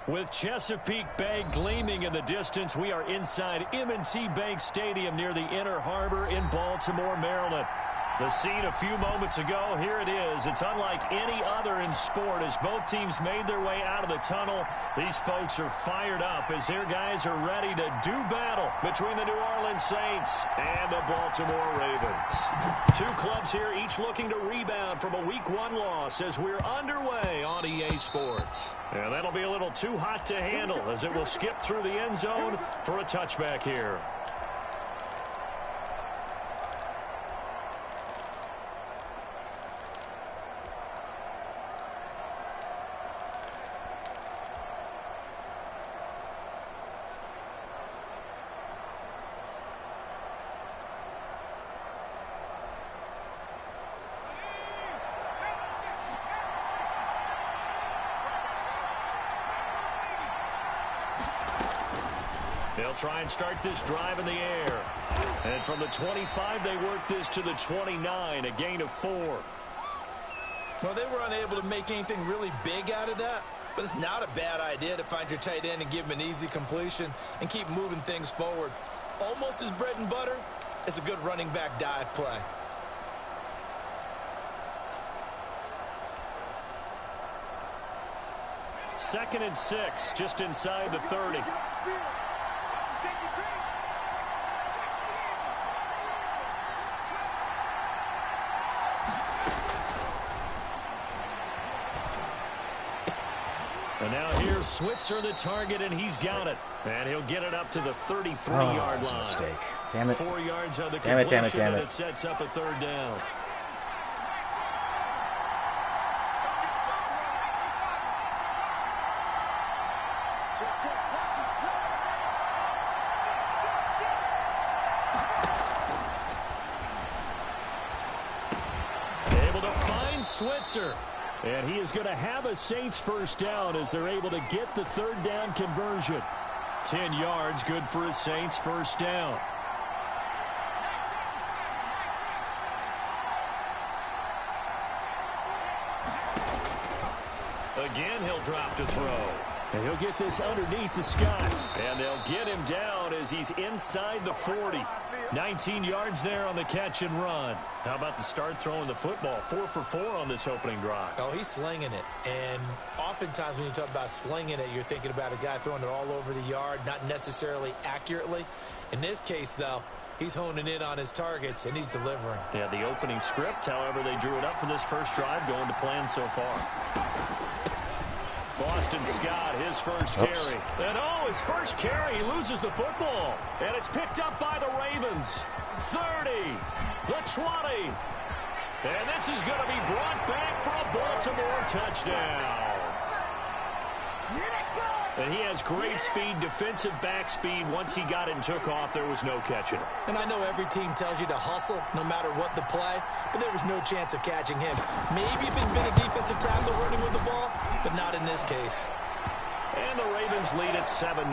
With Chesapeake Bay gleaming in the distance, we are inside M&T Bank Stadium near the Inner Harbor in Baltimore, Maryland. The scene a few moments ago, here it is. It's unlike any other in sport as both teams made their way out of the tunnel. These folks are fired up as their guys are ready to do battle between the New Orleans Saints and the Baltimore Ravens. Two clubs here, each looking to rebound from a Week 1 loss as we're underway on EA Sports. And that'll be a little too hot to handle as it will skip through the end zone for a touchback here. They'll try and start this drive in the air. And from the 25, they work this to the 29, a gain of 4. Well, they were unable to make anything really big out of that, but it's not a bad idea to find your tight end and give him an easy completion and keep moving things forward. Almost as bread and butter as a good running back dive play. Second and 6, just inside the 30. And now here's Switzer, the target, and he's got it. And he'll get it up to the 33-yard line. Mistake. Damn it. 4 yards on the completion, and it sets up a third down. Able to find Switzer. And he is going to have a Saints first down as they're able to get the third down conversion. 10 yards, good for a Saints first down. Again, he'll drop to throw. And he'll get this underneath to Scott. And they'll get him down as he's inside the 40. 19 yards there on the catch and run. How about the start throwing the football? 4 for 4 on this opening drive. Oh, he's slinging it. And oftentimes when you talk about slinging it, you're thinking about a guy throwing it all over the yard, not necessarily accurately. In this case, though, he's honing in on his targets, and he's delivering. Yeah, the opening script, however, they drew it up for this first drive, going to plan so far. Boston Scott, his first carry. And his first carry, he loses the football. And it's picked up by the Ravens. 30, the 20. And this is going to be brought back for a Baltimore touchdown. And he has great speed, defensive back speed. Once he got it and took off, there was no catching him. And I know every team tells you to hustle no matter what the play, but there was no chance of catching him. Maybe if it had been a defensive tackle running with the ball, but not in this case. And the Ravens lead at 7-0.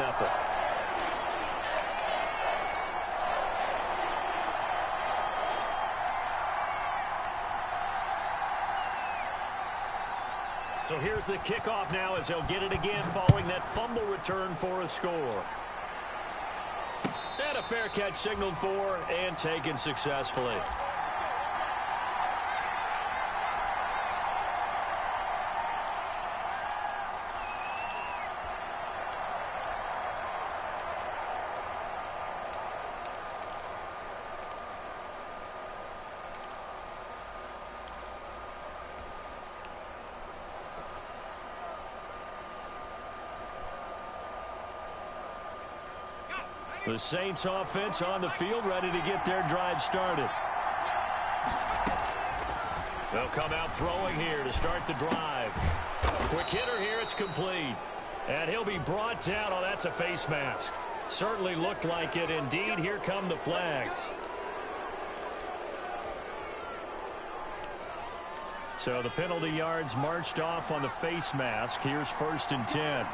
So here's the kickoff now as they'll get it again following that fumble return for a score. fair catch signaled for and taken successfully. The Saints offense on the field, ready to get their drive started. They'll come out throwing here to start the drive. Quick hitter here, it's complete. And he'll be brought down. Oh, that's a face mask. Certainly looked like it. Indeed, here come the flags. So the penalty yards marched off on the face mask. Here's 1st and 10.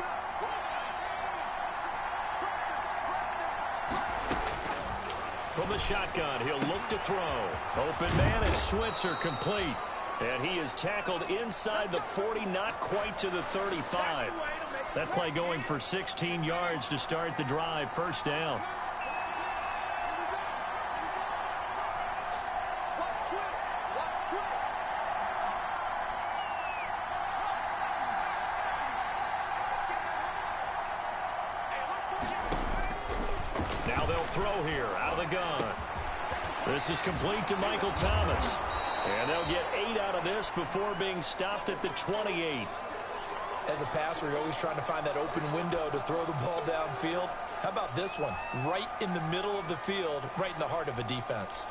From the shotgun, he'll look to throw. Open man is Switzer, complete. And he is tackled inside the 40, not quite to the 35. That play going for 16 yards to start the drive. 1st down. Now they'll throw here out of the gun. This is complete to Michael Thomas. And they'll get 8 out of this before being stopped at the 28. As a passer, you're always trying to find that open window to throw the ball downfield. How about this one? Right in the middle of the field, right in the heart of a defense.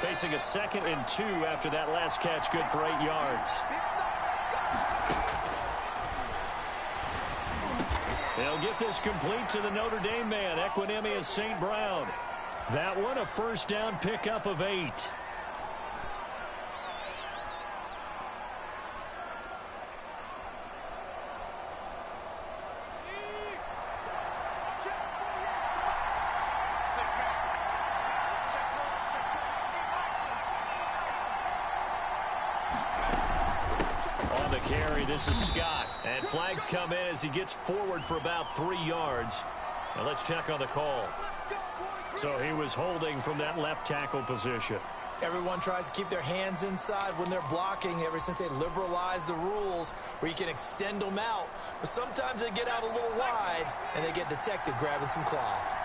Facing a 2nd and 2 after that last catch, good for 8 yards. They'll get this complete to the Notre Dame man, Equinemius St. Brown. That one a 1st down pickup of 8. This is Scott, and flags come in as he gets forward for about 3 yards. Now let's check on the call. So he was holding from that left tackle position. Everyone tries to keep their hands inside when they're blocking ever since they liberalized the rules where you can extend them out. But sometimes they get out a little wide, and they get detected grabbing some cloth.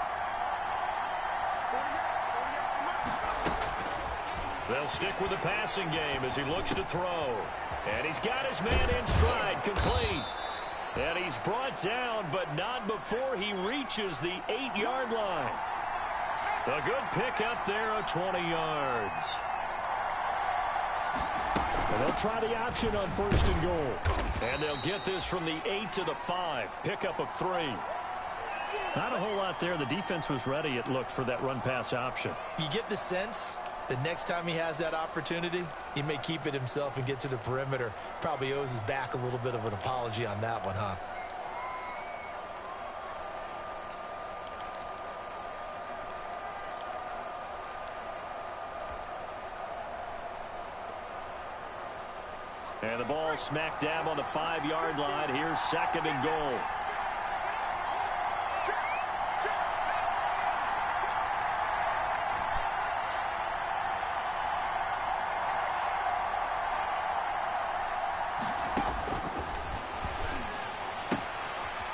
They'll stick with the passing game as he looks to throw. And he's got his man in stride, complete. And he's brought down, but not before he reaches the 8-yard line. A good pickup there of 20 yards. And they'll try the option on 1st and goal. And they'll get this from the 8 to the 5. Pickup of 3. Not a whole lot there. The defense was ready, it looked, for that run-pass option. You get the sense the next time he has that opportunity, he may keep it himself and get to the perimeter. Probably owes his back a little bit of an apology on that one, huh? And the ball smack dab on the 5-yard line. Here's 2nd and goal.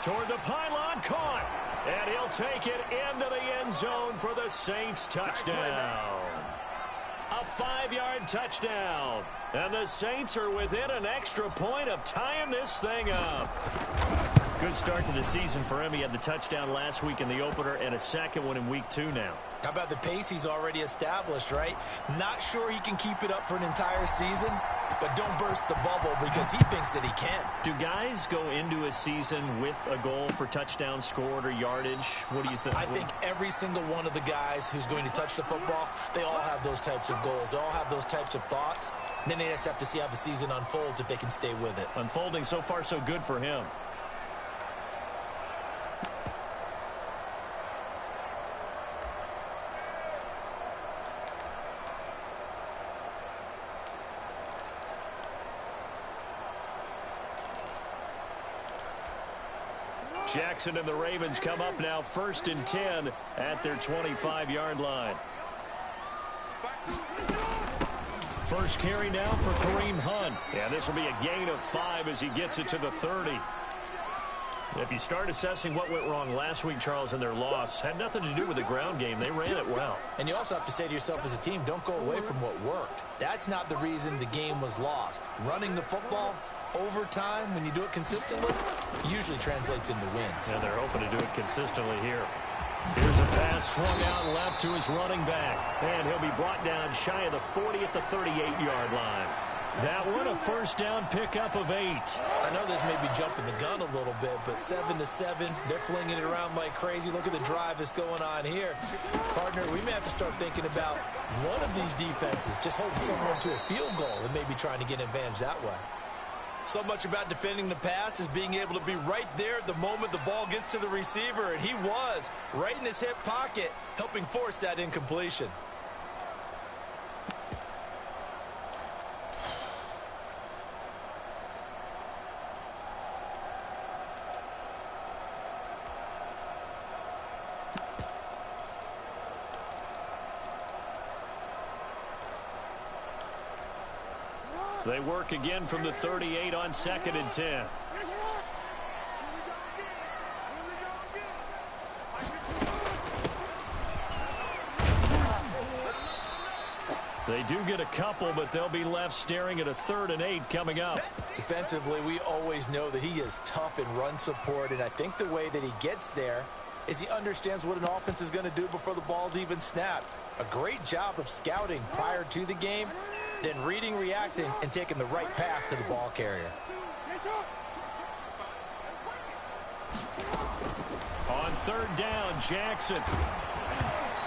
Toward the pylon, caught. And he'll take it into the end zone for the Saints touchdown. A 5-yard touchdown. And the Saints are within an extra point of tying this thing up. Good start to the season for him. He had the touchdown last week in the opener and a 2nd one in week 2 now. How about the pace he's already established, right? Not sure he can keep it up for an entire season, but don't burst the bubble because he thinks that he can. Do guys go into a season with a goal for touchdowns scored or yardage? What do you think? I think every single one of the guys who's going to touch the football, they all have those types of goals. They all have those types of thoughts. And then they just have to see how the season unfolds if they can stay with it. Unfolding so far so good for him. Jackson and the Ravens come up now 1st and 10 at their 25-yard line. First carry now for Kareem Hunt. Yeah, this will be a gain of 5 as he gets it to the 30. If you start assessing what went wrong last week, Charles, in their loss, had nothing to do with the ground game. They ran it well. And you also have to say to yourself as a team, don't go away from what worked. That's not the reason the game was lost. Running the football over time, when you do it consistently, usually translates into wins. And they're hoping to do it consistently here. Here's a pass swung out left to his running back. And he'll be brought down shy of the 40 at the 38-yard line. That one, a first down pickup of 8. I know this may be jumping the gun a little bit, but 7-7, they're flinging it around like crazy. Look at the drive that's going on here. Partner, we may have to start thinking about one of these defenses just holding someone to a field goal and maybe trying to get an advantage that way. So much about defending the pass is being able to be right there at the moment the ball gets to the receiver, and he was right in his hip pocket, helping force that incompletion. They work again from the 38 on 2nd and 10. They do get a couple, but they'll be left staring at a 3rd and 8 coming up. Defensively, we always know that he is tough in run support, and I think the way that he gets there is he understands what an offense is going to do before the ball's even snapped. A great job of scouting prior to the game, then reading, reacting, and taking the right path to the ball carrier. On 3rd down, Jackson.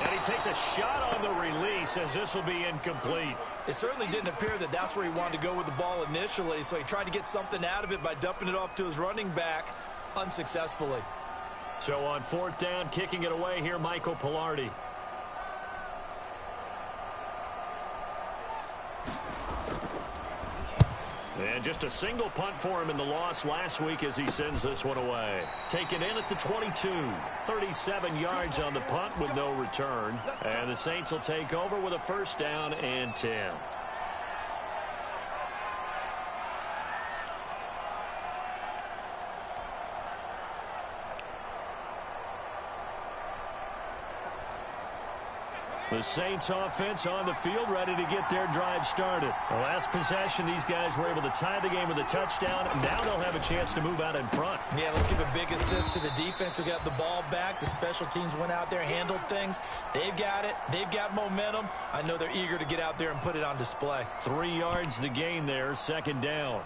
And he takes a shot on the release as this will be incomplete. It certainly didn't appear that that's where he wanted to go with the ball initially, so he tried to get something out of it by dumping it off to his running back unsuccessfully. So on 4th down, kicking it away here, Michael Pilardi. And just a single punt for him in the loss last week as he sends this one away. Taken in at the 22. 37 yards on the punt with no return. And the Saints will take over with a 1st down and 10. The Saints offense on the field, ready to get their drive started. The last possession, these guys were able to tie the game with a touchdown. Now they'll have a chance to move out in front. Yeah, let's give a big assist to the defense who got the ball back. The special teams went out there, handled things. They've got it. They've got momentum. I know they're eager to get out there and put it on display. 3 yards the gain there, 2nd down.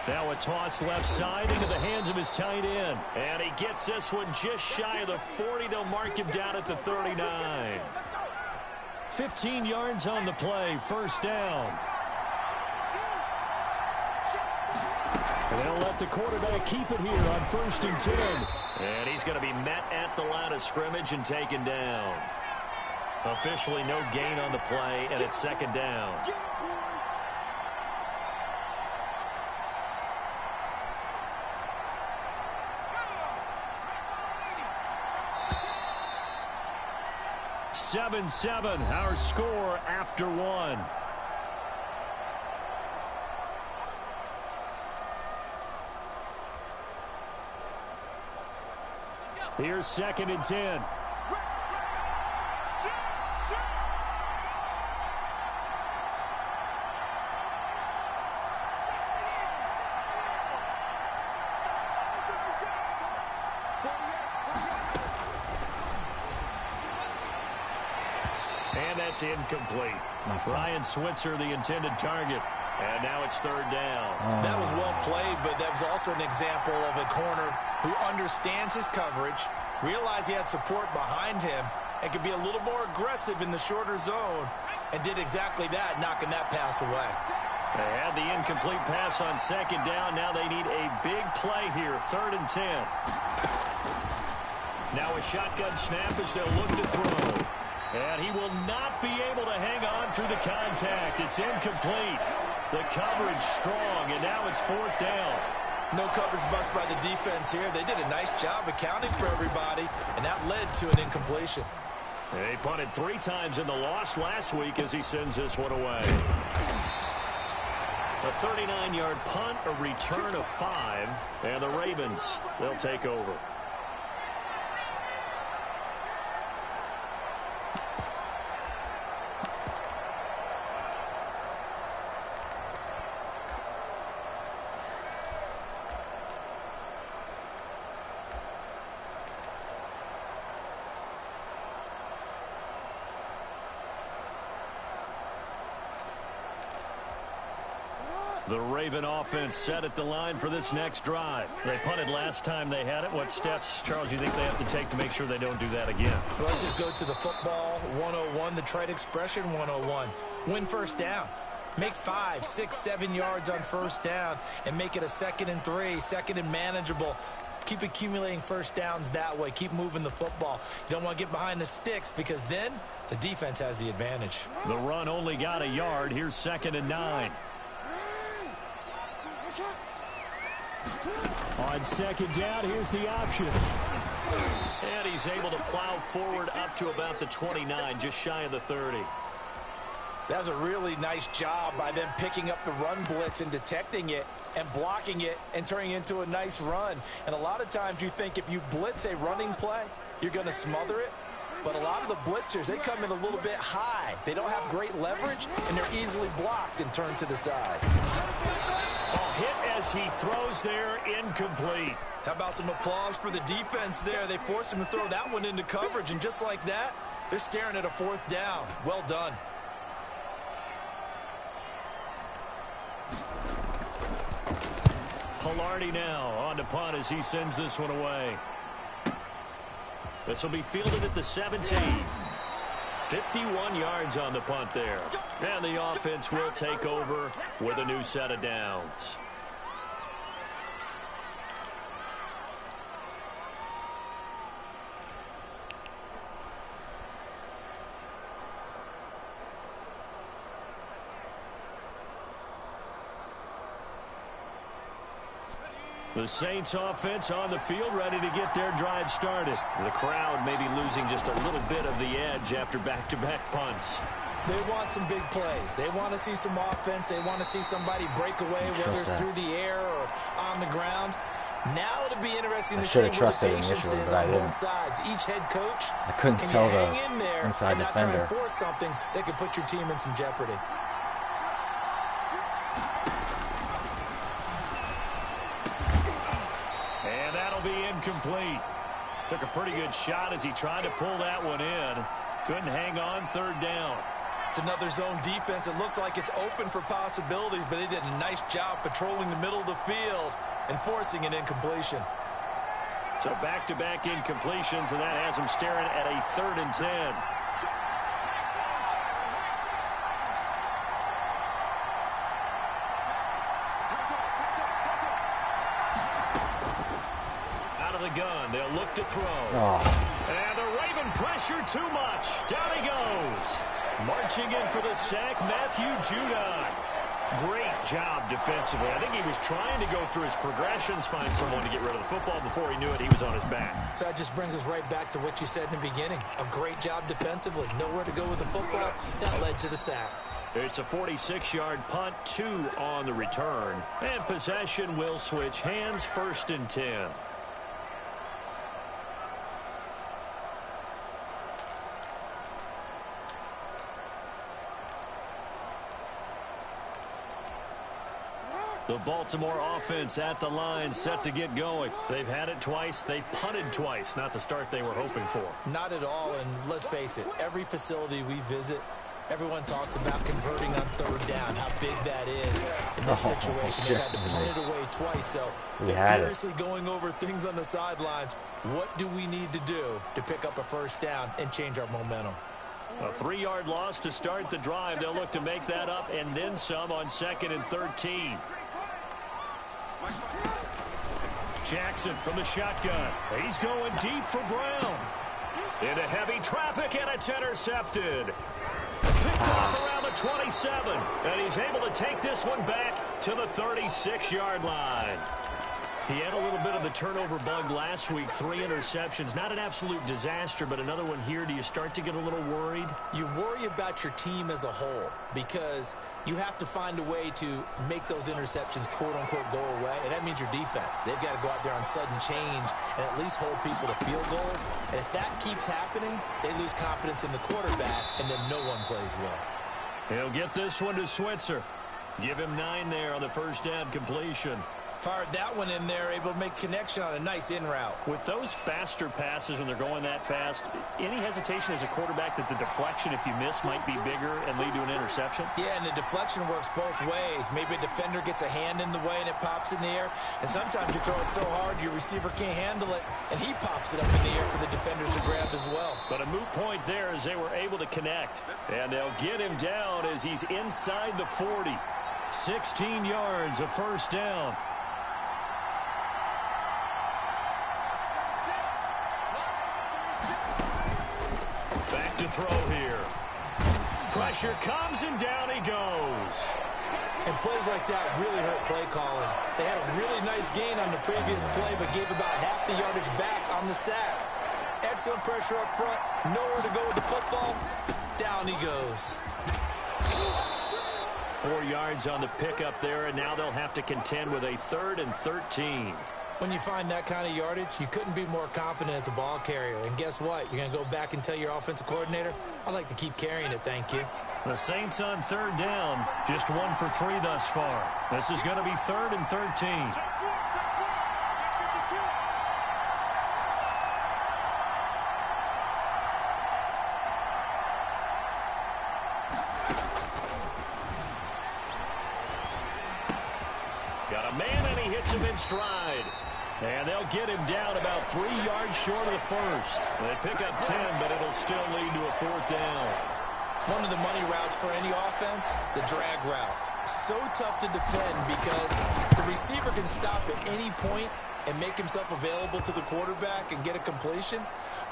Now a toss left side into the hands of his tight end. And he gets this one just shy of the 40. They'll mark him down at the 39. 15 yards on the play. 1st down. And they'll let the quarterback keep it here on 1st and 10. And he's going to be met at the line of scrimmage and taken down. Officially no gain on the play, and it's 2nd down. Seven, our score after 1. Here's 2nd and 10. And that's incomplete. Ryan Switzer, the intended target. And now it's 3rd down. That was well played, but that was also an example of a corner who understands his coverage, realized he had support behind him, and could be a little more aggressive in the shorter zone, and did exactly that, knocking that pass away. They had the incomplete pass on second down. Now they need a big play here, 3rd and 10. Now a shotgun snap as they'll look to throw. And he will not be able to hang on through the contact. It's incomplete. The coverage strong, and now it's 4th down. No coverage bust by the defense here. They did a nice job accounting for everybody, and that led to an incompletion. They punted 3 times in the loss last week as he sends this one away. A 39-yard punt, a return of 5, and the Ravens, they'll take over. The Raven offense set at the line for this next drive. They punted last time they had it. What steps, Charles, do you think they have to take to make sure they don't do that again? Well, let's just go to the football 101, the trade expression 101. Win first down. Make 5, 6, 7 yards on first down and make it a 2nd and 3, 2nd and manageable. Keep accumulating first downs that way. Keep moving the football. You don't want to get behind the sticks because then the defense has the advantage. The run only got a yard. Here's 2nd and 9. On second down, here's the option. And he's able to plow forward up to about the 29, just shy of the 30. That was a really nice job by them picking up the run blitz and detecting it and blocking it and turning it into a nice run. And a lot of times you think if you blitz a running play, you're going to smother it. But a lot of the blitzers, they come in a little bit high. They don't have great leverage, and they're easily blocked and turned to the side. Hit as he throws there, incomplete. How about some applause for the defense there? They forced him to throw that one into coverage, and just like that, they're staring at a 4th down. Well done. Pilardi now on to punt as he sends this one away. This will be fielded at the 17. 51 yards on the punt there. And the offense will take over with a new set of downs. The Saints offense on the field ready to get their drive started. The crowd may be losing just a little bit of the edge after back-to-back punts. They want some big plays. They want to see some offense. They want to see somebody break away, whether it's through the air or on the ground. Now it'll be interesting to see where the patience is on both sides. Each head coach can hang in there inside and not defender. try and force something that could put your team in some jeopardy. And that'll be incomplete. Took a pretty good shot as he tried to pull that one in. Couldn't hang on, 3rd down. It's another zone defense. It looks like it's open for possibilities, but they did a nice job patrolling the middle of the field and forcing an incompletion. So back-to-back incompletions, and that has them staring at a 3rd and 10. Out of the gun, they'll look to throw. And the Raven pressure too much. Down he goes. Marching in for the sack, Matthew Judon. Great job defensively. I think he was trying to go through his progressions, find someone to get rid of the football. Before he knew it, he was on his back. So that just brings us right back to what you said in the beginning. A great job defensively. Nowhere to go with the football. That led to the sack. It's a 46-yard punt, 2 on the return. And possession will switch hands, 1st and 10. The Baltimore offense at the line, set to get going. They've had it twice. They've punted twice. Not the start they were hoping for. Not at all, and let's face it, every facility we visit, everyone talks about converting on 3rd down, how big that is in this situation. They've had to punt it away twice, so they're seriously going over things on the sidelines. What do we need to do to pick up a 1st down and change our momentum? A 3-yard loss to start the drive. They'll look to make that up and then some on 2nd and 13. Jackson from the shotgun. He's going deep for Brown. Into heavy traffic, and it's intercepted. Picked off around the 27, and he's able to take this one back to the 36-yard line. He had a little bit of the turnover bug last week, 3 interceptions. Not an absolute disaster, but another one here. Do you start to get a little worried? You worry about your team as a whole because you have to find a way to make those interceptions, quote-unquote, go away, and that means your defense. They've got to go out there on sudden change and at least hold people to field goals, and if that keeps happening, they lose confidence in the quarterback, and then no one plays well. He'll get this one to Switzer. Give him 9 there on the first down completion. Fired that one in there, able to make connection on a nice in route. With those faster passes when they're going that fast, any hesitation as a quarterback that the deflection, if you miss, might be bigger and lead to an interception? Yeah, and the deflection works both ways. Maybe a defender gets a hand in the way and it pops in the air. And sometimes you throw it so hard your receiver can't handle it, and he pops it up in the air for the defenders to grab as well. But a moot point there as they were able to connect. And they'll get him down as he's inside the 40. 16 yards, a first down. Back to throw here. Pressure comes and down he goes. And plays like that really hurt play calling. They had a really nice gain on the previous play, but gave about half the yardage back on the sack. Excellent pressure up front. Nowhere to go with the football. Down he goes. 4 yards on the pickup there, and now they'll have to contend with a 3rd and 13. When you find that kind of yardage, you couldn't be more confident as a ball carrier. And guess what? You're going to go back and tell your offensive coordinator, I'd like to keep carrying it, thank you. The Saints on 3rd down, just 1 for 3 thus far. This is going to be 3rd and 13. Got a man, and he hits him in stride. And they'll get him down about 3 yards short of the first. They pick up 10, but it'll still lead to a 4th down. One of the money routes for any offense, the drag route. So tough to defend because the receiver can stop at any point and make himself available to the quarterback and get a completion.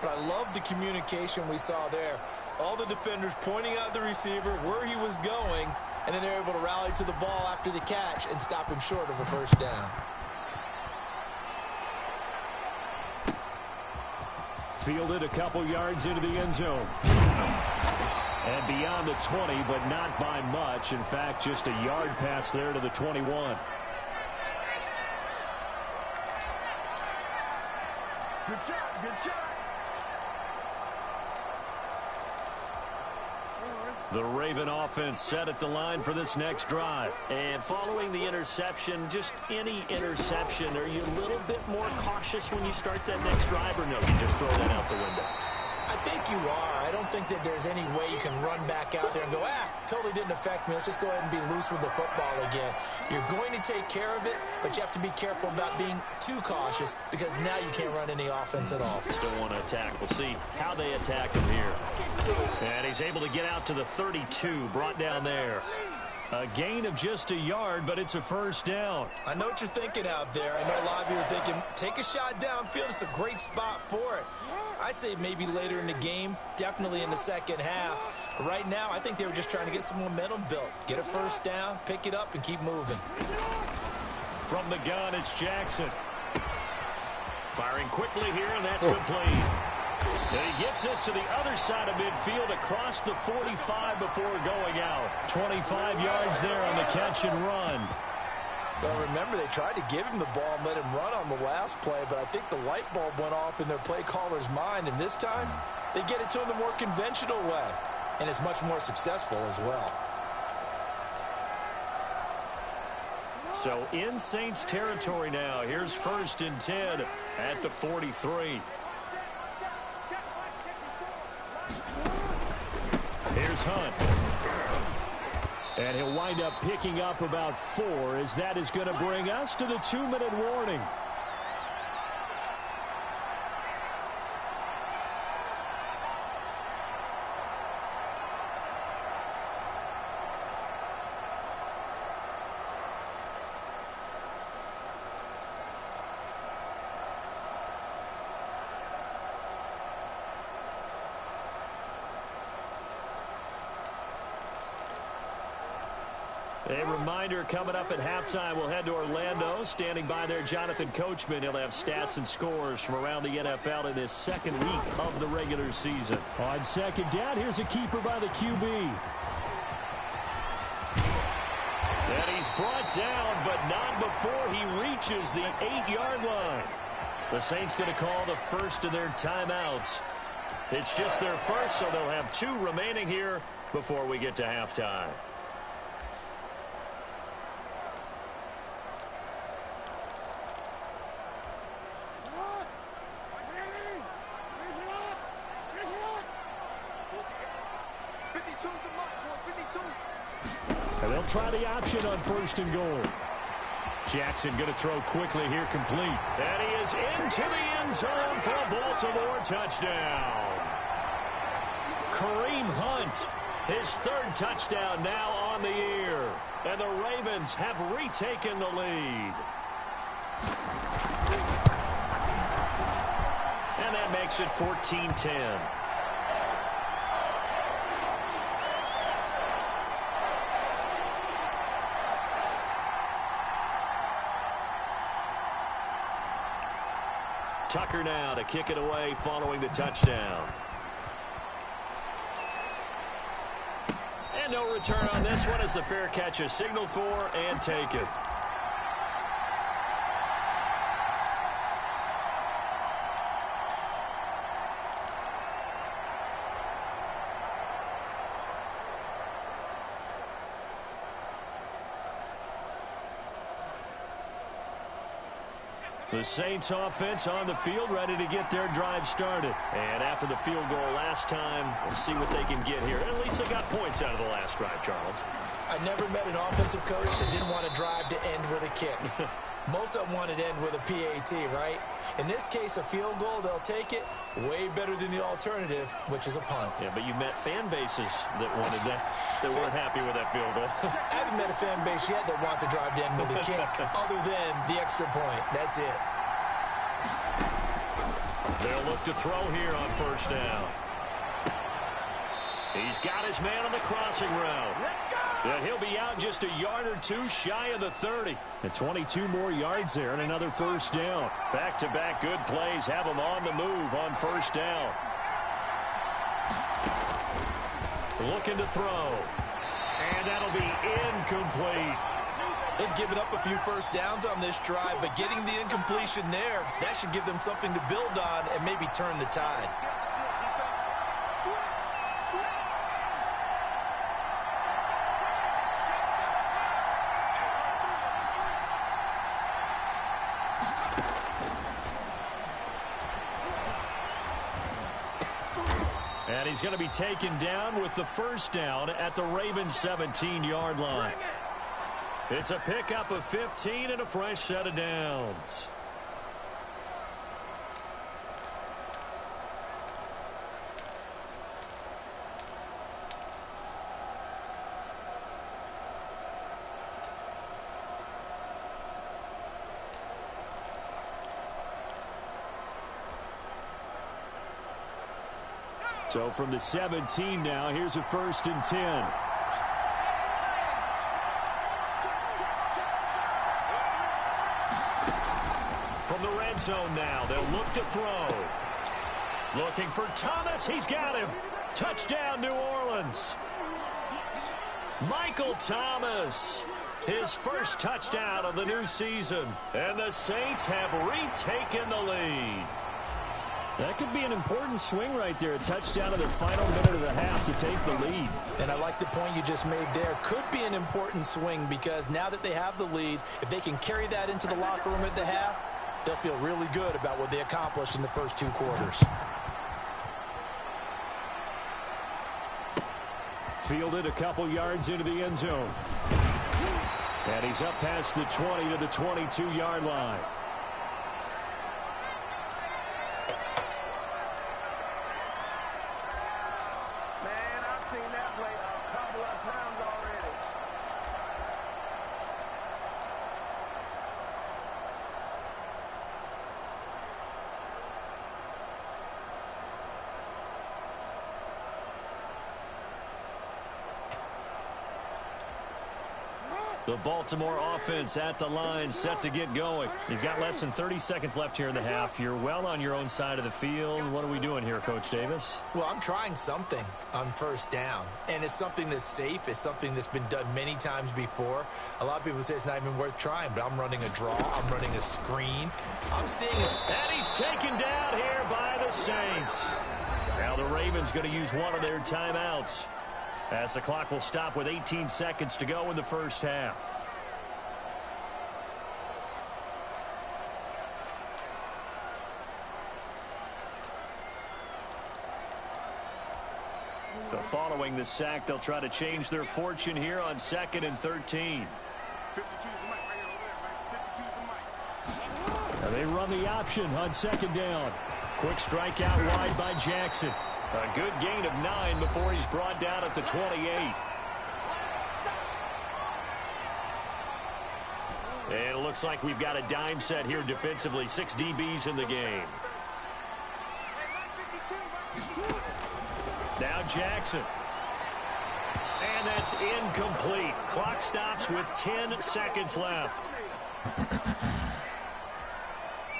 But I love the communication we saw there. All the defenders pointing out the receiver, where he was going, and then they're able to rally to the ball after the catch and stop him short of a first down. Fielded a couple yards into the end zone. And beyond the 20, but not by much. In fact, just a yard pass there to the 21. Good shot, good shot. The Raven offense set at the line for this next drive. And following the interception, just any interception, are you a little bit more cautious when you start that next drive, or no, you just throw that out the window? I think you are. I don't think that there's any way you can run back out there and go, totally didn't affect me. Let's just go ahead and be loose with the football again. You're going to take care of it, but you have to be careful about being too cautious because now you can't run any offense at all. Still want to attack. We'll see how they attack him here. And he's able to get out to the 32, brought down there. A gain of just a yard, but it's a first down. I know what you're thinking out there. I know a lot of you are thinking, take a shot downfield. It's a great spot for it. I'd say maybe later in the game, definitely in the second half. But right now, I think they were just trying to get some momentum built. Get a first down, pick it up, and keep moving. From the gun, it's Jackson. Firing quickly here, and that's complete. And he gets us to the other side of midfield across the 45 before going out. 25 yards there on the catch and run. Well, remember, they tried to give him the ball and let him run on the last play, but I think the light bulb went off in their play caller's mind, and this time they get it to him the more conventional way, and it's much more successful as well. So in Saints territory now. Here's 1st and 10 at the 43. Here's Hunt. And he'll wind up picking up about 4, as that is going to bring us to the 2-minute warning. A reminder coming up at halftime, we'll head to Orlando. Standing by there, Jonathan Coachman. He'll have stats and scores from around the NFL in this second week of the regular season. On second down, here's a keeper by the QB. And he's brought down, but not before he reaches the 8-yard line. The Saints going to call the first of their timeouts. It's just their first, so they'll have 2 remaining here before we get to halftime. And they'll try the option on first and goal. Jackson going to throw quickly here, complete. And he is into the end zone for a Baltimore touchdown. Kareem Hunt, his 3rd touchdown now on the year. And the Ravens have retaken the lead. And that makes it 14-10. Tucker now to kick it away following the touchdown. And no return on this one as the fair catch is signaled for and taken. The Saints offense on the field, ready to get their drive started. And after the field goal last time, we'll see what they can get here. At least they got points out of the last drive, Charles. I never met an offensive coach that didn't want to drive to end with a kick. Most of them wanted to end with a PAT, right? In this case, a field goal, they'll take it. Way better than the alternative, which is a punt. Yeah, but you met fan bases that wanted that, that weren't happy with that field goal. I haven't met a fan base yet that wants to drive to end with a kick, other than the extra point. That's it. They'll look to throw here on first down. He's got his man on the crossing route. And he'll be out just a yard or 2 shy of the 30. And 22 more yards there and another first down. Back-to-back good plays have him on the move on first down. Looking to throw. And that'll be incomplete. They've given up a few first downs on this drive, but getting the incompletion there, that should give them something to build on and maybe turn the tide. And he's going to be taken down with the first down at the Ravens' 17-yard line. It's a pickup of 15 and a fresh set of downs. So from the 17 now, here's a 1st and 10. From the red zone now, they'll look to throw. Looking for Thomas. He's got him. Touchdown, New Orleans. Michael Thomas, his first touchdown of the new season. And the Saints have retaken the lead. That could be an important swing right there. A touchdown in the final minute of the half to take the lead. And I like the point you just made there. Could be an important swing because now that they have the lead, if they can carry that into the locker room at the half, they'll feel really good about what they accomplished in the first 2 quarters. Fielded a couple yards into the end zone. And he's up past the 20 to the 22-yard line. The Baltimore offense at the line, set to get going. You've got less than 30 seconds left here in the half. You're well on your own side of the field. What are we doing here, Coach Davis? Well, I'm trying something on first down, and it's something that's safe. It's something that's been done many times before. A lot of people say it's not even worth trying, but I'm running a draw. I'm running a screen. I'm seeing it. And he's taken down here by the Saints. Now the Ravens going to use one of their timeouts, as the clock will stop with 18 seconds to go in the first half. So following the sack, they'll try to change their fortune here on 2nd and 13. Now they run the option on 2nd down. Quick strike out wide by Jackson. A good gain of 9 before he's brought down at the 28. And it looks like we've got a dime set here defensively. 6 DBs in the game. Now Jackson. And that's incomplete. Clock stops with 10 seconds left.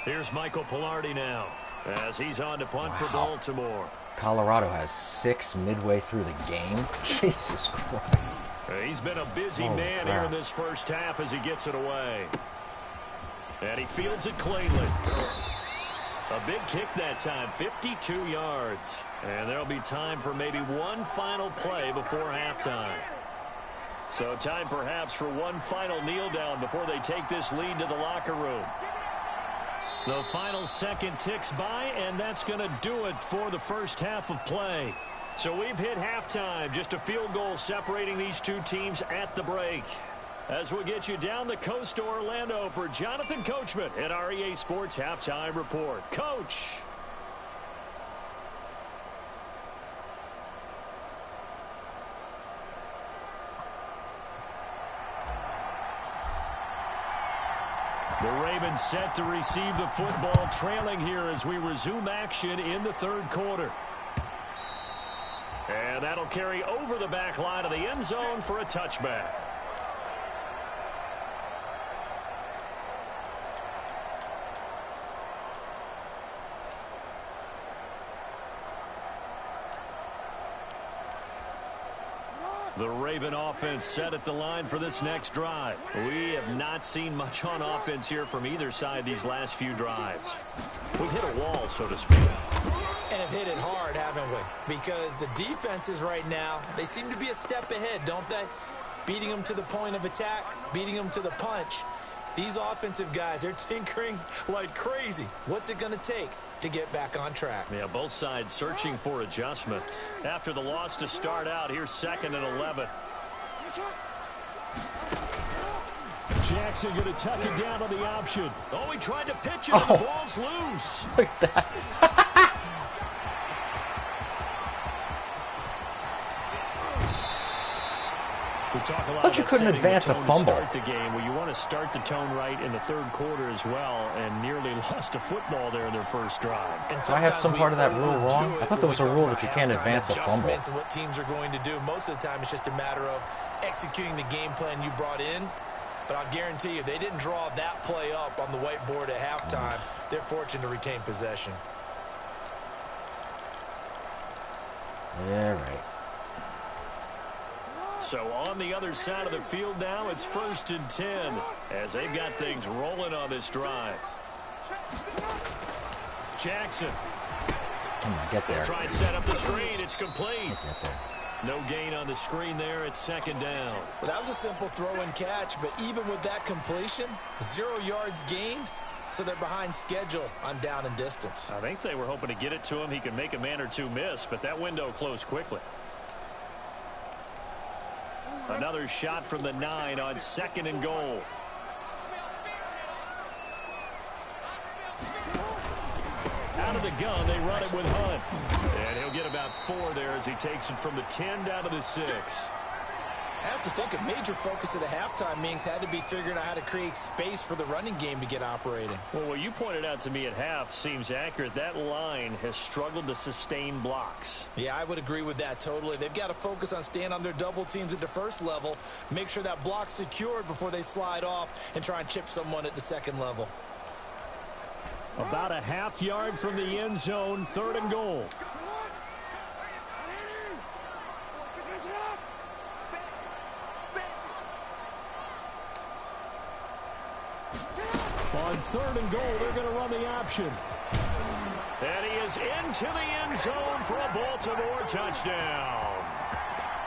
Here's Michael Pilardi now, as he's on to punt for Baltimore. Colorado has 6 midway through the game. Jesus Christ. He's been a busy man here in this first half as he gets it away. And he fields it cleanly. A big kick that time, 52 yards. And there'll be time for maybe one final play before halftime. So time perhaps for one final kneel down before they take this lead to the locker room. The final second ticks by, and that's going to do it for the first half of play. So we've hit halftime, just a field goal separating these two teams at the break. As we'll get you down the coast to Orlando for Jonathan Coachman at our EA Sports Halftime Report. Coach. The Ravens set to receive the football, trailing here as we resume action in the third quarter. And that'll carry over the back line of the end zone for a touchback. The Raven offense set at the line for this next drive. We have not seen much on offense here from either side these last few drives. We've hit a wall, so to speak. And have hit it hard, haven't we? Because the defenses right now, they seem to be a step ahead, don't they? Beating them to the point of attack, beating them to the punch. These offensive guys, they're tinkering like crazy. What's it going to take to get back on track? Yeah, both sides searching for adjustments. After the loss to start out, here's 2nd and 11. Jackson going to tuck it down on the option. Oh, he tried to pitch it, and the ball's loose. Look at that. We talk a lot But you about couldn't setting advance the a tone fumble. to start the game. Well, you want to start the tone right in the third quarter as well, and nearly lost a football there in their first drive. And Do I have some part of that rule wrong? I thought there was a rule that you can't advance a fumble. And what teams are going to do. Most of the time, it's just a matter of executing the game plan you brought in. But I'll guarantee you, they didn't draw that play up on the whiteboard at halftime. They're fortunate to retain possession. Yeah, right. So on the other side of the field now, it's 1st and 10 as they've got things rolling on this drive. Jackson. Come on, get there. Try and set up the screen. It's complete. Get there. No gain on the screen there. It's 2nd down. Well, that was a simple throw and catch, but even with that completion, 0 yards gained, so they're behind schedule on down and distance. I think they were hoping to get it to him. He could make a man or two miss, but that window closed quickly. Another shot from the 9 on 2nd and goal. Out of the gun, they run it with Hunt. And he'll get about 4 there as he takes it from the 10 down to the 6. I have to think a major focus at the halftime meetings had to be figuring out how to create space for the running game to get operating. Well, what you pointed out to me at half seems accurate. That line has struggled to sustain blocks. Yeah, I would agree with that totally. They've got to focus on staying on their double teams at the first level, make sure that block's secured before they slide off and try and chip someone at the second level. About a half yard from the end zone, 3rd and goal. On 3rd and goal, they're going to run the option. And he is into the end zone for a Baltimore touchdown.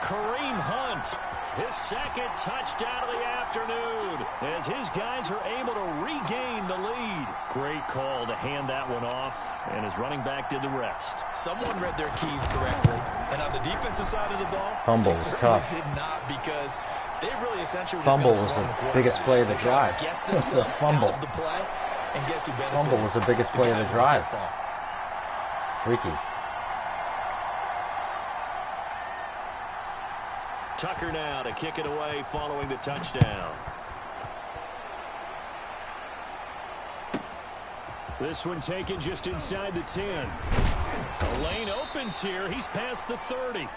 Kareem Hunt, his second touchdown of the afternoon, as his guys are able to regain the lead. Great call to hand that one off, and his running back did the rest. Someone read their keys correctly. And on the defensive side of the ball, Fumble they was certainly tough. did not, because they really essentially were Fumble just was gonna the swarm biggest play of the They tried drive. to guess The themselves fumble. out of the play, and guess who benefited? Fumble was the biggest play of the guy with drive. football. Freaky. Tucker now to kick it away following the touchdown. This one taken just inside the 10. The lane opens here. He's past the 30. That's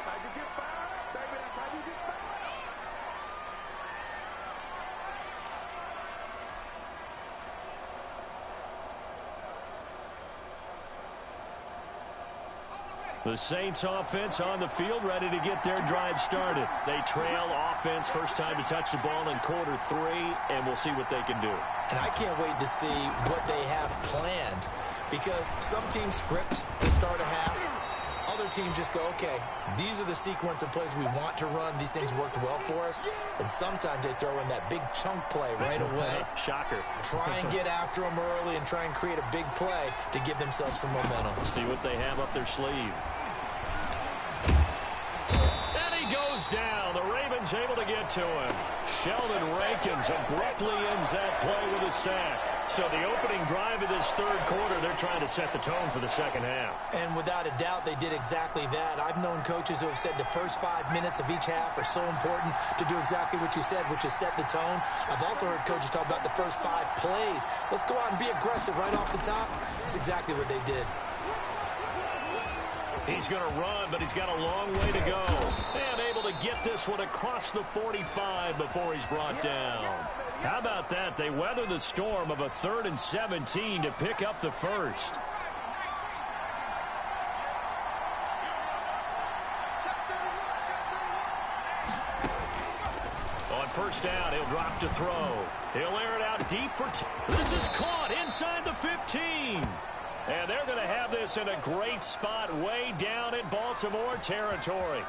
how you get fired, baby. That's how you get fired. The Saints offense on the field, ready to get their drive started. They trail offense, first time to touch the ball in quarter 3, and we'll see what they can do. And I can't wait to see what they have planned, because some teams script to start a half. Other teams just go, okay, these are the sequence of plays we want to run. These things worked well for us. And sometimes they throw in that big chunk play right away. Shocker. Try and get after them early and try and create a big play to give themselves some momentum. See what they have up their sleeve. And he goes down. The Ravens able to get to him. Sheldon Rankins abruptly ends that play with a sack. So the opening drive of this 3rd quarter, they're trying to set the tone for the second half. And without a doubt, they did exactly that. I've known coaches who have said the first 5 minutes of each half are so important to do exactly what you said, which is set the tone. I've also heard coaches talk about the first 5 plays. Let's go out and be aggressive right off the top. That's exactly what they did. He's going to run, but he's got a long way to go. And able to get this one across the 45 before he's brought down. How about that? They weather the storm of a 3rd and 17 to pick up the first. On first down, he'll drop to throw. He'll air it out deep for this is caught inside the 15. And they're going to have this in a great spot way down in Baltimore territory.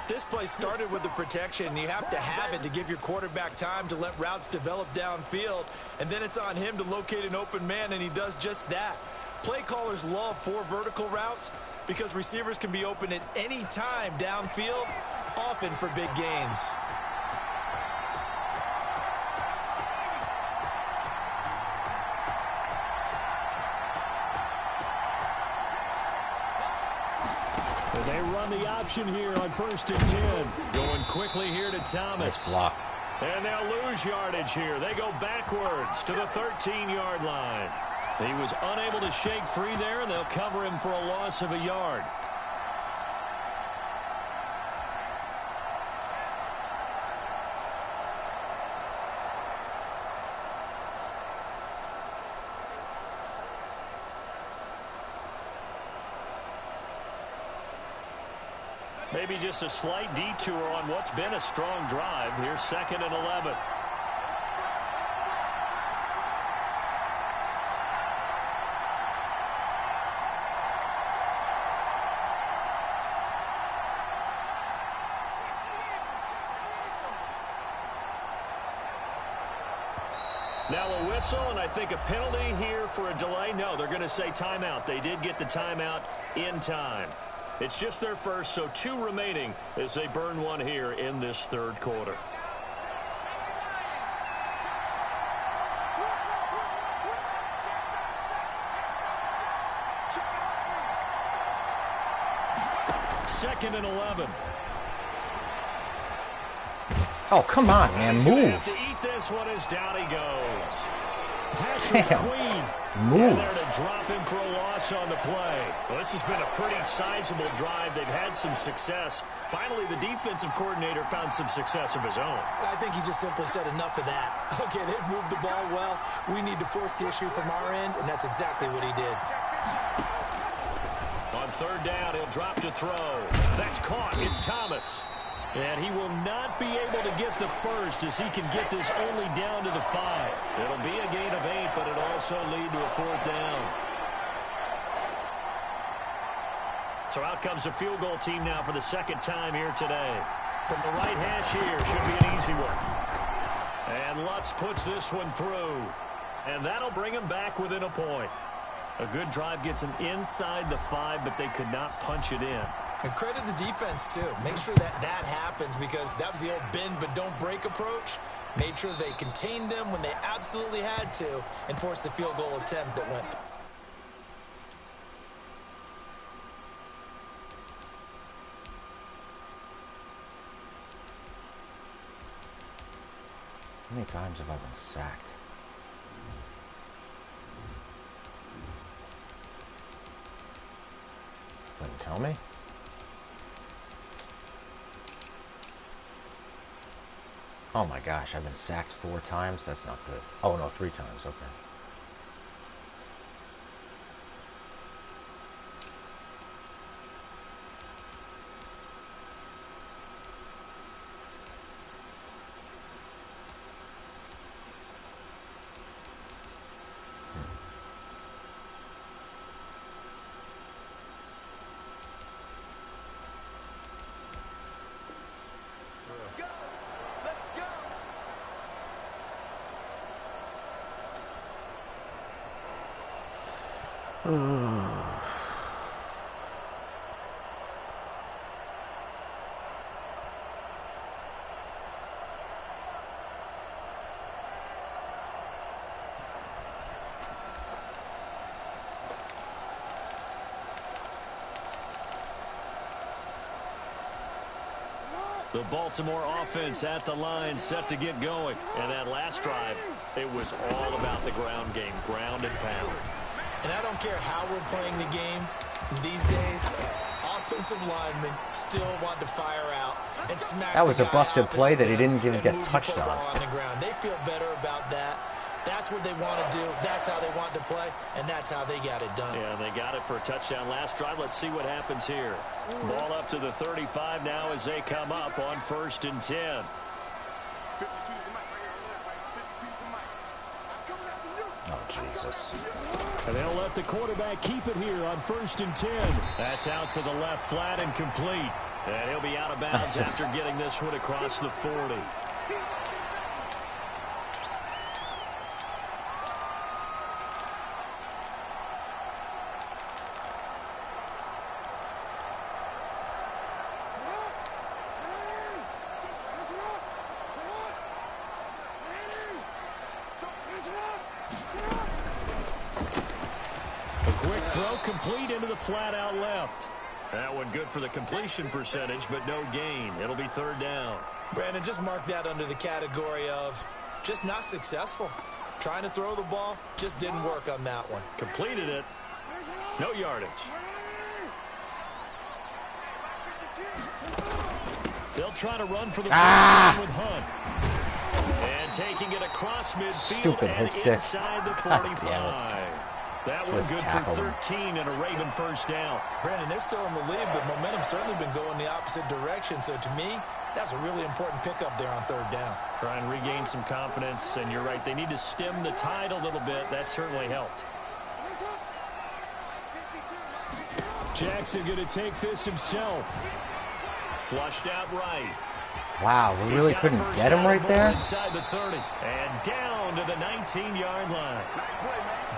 This play started with the protection. You have to have it to give your quarterback time to let routes develop downfield. And then it's on him to locate an open man, and he does just that. Play callers love 4 vertical routes because receivers can be open at any time downfield, often for big gains. They run the option here on 1st and 10. Going quickly here to Thomas. Nice block. And they'll lose yardage here. They go backwards to the 13-yard line. He was unable to shake free there, and they'll cover him for a loss of a yard. Maybe just a slight detour on what's been a strong drive. Here's 2nd and 11. Now a whistle, and I think a penalty here for a delay. No, they're going to say timeout. They did get the timeout in time. It's just their first, so 2 remaining as they burn one here in this 3rd quarter. 2nd and 11. Oh, come on, man. He's gonna Move. have to eat this one as down he goes. Damn. Move. And there to drop him for a loss on the play. Well, this has been a pretty sizable drive. They've had some success. Finally, the defensive coordinator found some success of his own. I think he just simply said enough of that. Okay, they've moved the ball well. We need to force the issue from our end, and that's exactly what he did. On 3rd down, he'll drop to throw. That's caught. It's Thomas. And he will not be able to get the first as he can get this only down to the 5. It'll be a gain of 8, but it'll also lead to a 4th down. So out comes a field goal team now for the 2nd time here today. From the right hash here, should be an easy one. And Lutz puts this one through. And that'll bring him back within a point. A good drive gets him inside the 5, but they could not punch it in. And credit the defense, too. Make sure that happens because that was the old bend but don't break approach. Made sure they contained them when they absolutely had to and forced the field goal attempt that went. How many times have I been sacked? Couldn't tell me. Oh my gosh, I've been sacked 4 times? That's not good. Oh no, 3 times, okay. The Baltimore offense at the line, set to get going. And that last drive, it was all about the ground game, ground and pound. And I don't care how we're playing the game these days, offensive linemen still want to fire out and smack. That was the a guy busted play that he didn't even get move the touched football on. On the ground. They feel better about that. That's what they want to do. That's how they want to play, and that's how they got it done. Yeah, they got it for a touchdown last drive. Let's see what happens here. Ball up to the 35 now as they come up on 1st and 10. Oh, Jesus. And they'll let the quarterback keep it here on 1st and 10. That's out to the left, flat and complete. And he'll be out of bounds after getting this one across the 40. Complete into the flat out left. That one good for the completion percentage, but no gain. It'll be 3rd down. Brandon, just mark that under the category of just not successful. Trying to throw the ball, just didn't work on that one. Completed it. No yardage. They'll try to run for the first down with Hunt. And taking it across midfield. Stupid and hit stick. Inside the 45. That one good for 13 and a Raven first down. Brandon, they're still in the lead, but momentum's certainly been going the opposite direction. So to me, that's a really important pickup there on 3rd down. Try and regain some confidence, and you're right. They need to stem the tide a little bit. That certainly helped. Jackson going to take this himself. Flushed out right. Wow, we really couldn't get him right there? Inside the 30 and down to the 19-yard line.